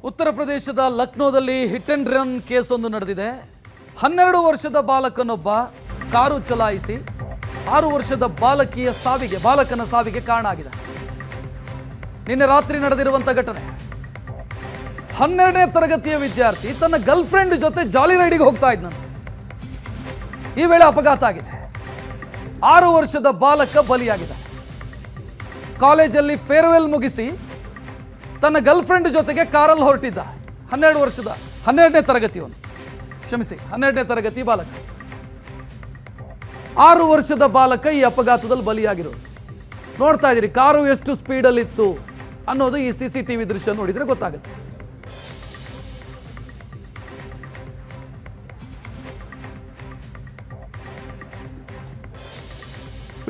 ಉತ್ತರ ಪ್ರದೇಶದ ಲಕ್ನೋದಲ್ಲಿ hit and run case ಒಂದು ನಡೆದಿದೆ. 12 ವರ್ಷದ ಬಾಲಕನೊಬ್ಬ ಕಾರು ಚಲಾಯಿಸಿ 6 ವರ್ಷದ ಬಾಲಕನ ಸಾವಿಗೆ ಕಾರಣ ಆಗಿದೆ. ನಿನ್ನೆ ರಾತ್ರಿ ನಡೆದಿರುವಂತ ಘಟನೆ. 12ನೇ ತರಗತಿಯ ವಿದ್ಯಾರ್ಥಿ ತನ್ನ ಗರ್ಲ್ ಫ್ರೆಂಡ್ ಜೊತೆ ಜಾಲಿ ರೈಡಿಗೆ ಹೋಗ್ತಾ ಇದ್ನಂತೆ. ಈ ವೇಳೆ ಅಪಘಾತ ಆಗಿದೆ. 6 ವರ್ಷದ ಬಾಲಕ ಬಲಿಯಾಗಿದೆ. ಕಾಲೇಜಲ್ಲಿ ಫೇರ್ವೆಲ್ ಮುಗಿಸಿ ತನ್ನ ಗರ್ಲ್ ಫ್ರೆಂಡ್ ಜೊತೆಗೆ ಕಾರಲ್ಲಿ ಹೊರಟಿದ್ದ 12ನೇ ತರಗತಿ ಬಾಲಕ. 6 ವರ್ಷದ ಬಾಲಕ ಈ ಅಪಘಾತದಲ್ಲಿ ಬಲಿಯಾಗಿರೋದು. ನೋಡ್ತಾ ಇದ್ದೀರಿ ಕಾರು ಎಷ್ಟು ಸ್ಪೀಡಲ್ಲಿ ಇತ್ತು ಅನ್ನೋದು ಈ CCTV ದೃಶ್ಯ ನೋಡಿದ್ರೆ ಗೊತ್ತಾಗುತ್ತೆ.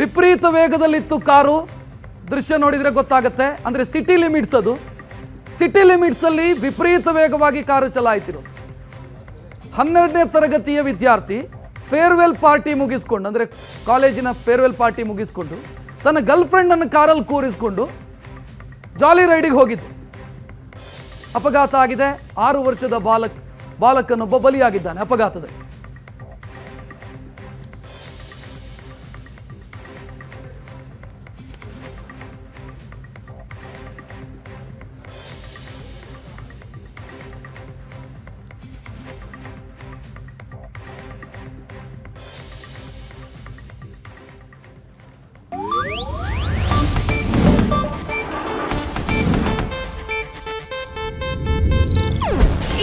ವಿಪರೀತ ವೇಗದಲ್ಲಿತ್ತು ಕಾರು. ದೃಶ್ಯ ನೋಡಿದ್ರೆ ಗೊತ್ತಾಗುತ್ತೆ. ಅಂದ್ರೆ ಸಿಟಿ ಲಿಮಿಟ್ಸ್ ಅಲ್ಲಿ ವಿಪರೀತ ವೇಗವಾಗಿ ಕಾರು ಚಲಾಯಿಸಿರೋದು. 12ನೇ ತರಗತಿಯ ವಿದ್ಯಾರ್ಥಿ ಫೇರ್ವೆಲ್ ಪಾರ್ಟಿ ಮುಗಿಸ್ಕೊಂಡು, ಅಂದ್ರೆ ಕಾಲೇಜಿನ ಫೇರ್ವೆಲ್ ಪಾರ್ಟಿ ಮುಗಿಸ್ಕೊಂಡು ತನ್ನ ಗರ್ಲ್ ಫ್ರೆಂಡ್ ಅನ್ನು ಕಾರಲ್ಲಿ ಕೂರಿಸಿಕೊಂಡು ಜಾಲಿ ರೈಡಿಗೆ ಹೋಗಿದ್ದು. ಅಪಘಾತ ಆಗಿದೆ. 6 ವರ್ಷದ ಬಾಲಕನೊಬ್ಬ ಬಲಿಯಾಗಿದ್ದಾನೆ ಅಪಘಾತದಲ್ಲಿ.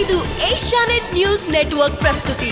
ಇದು ಏಷ್ಯಾನೆಟ್ ನ್ಯೂಸ್ ನೆಟ್ವರ್ಕ್ ಪ್ರಸ್ತುತಿ.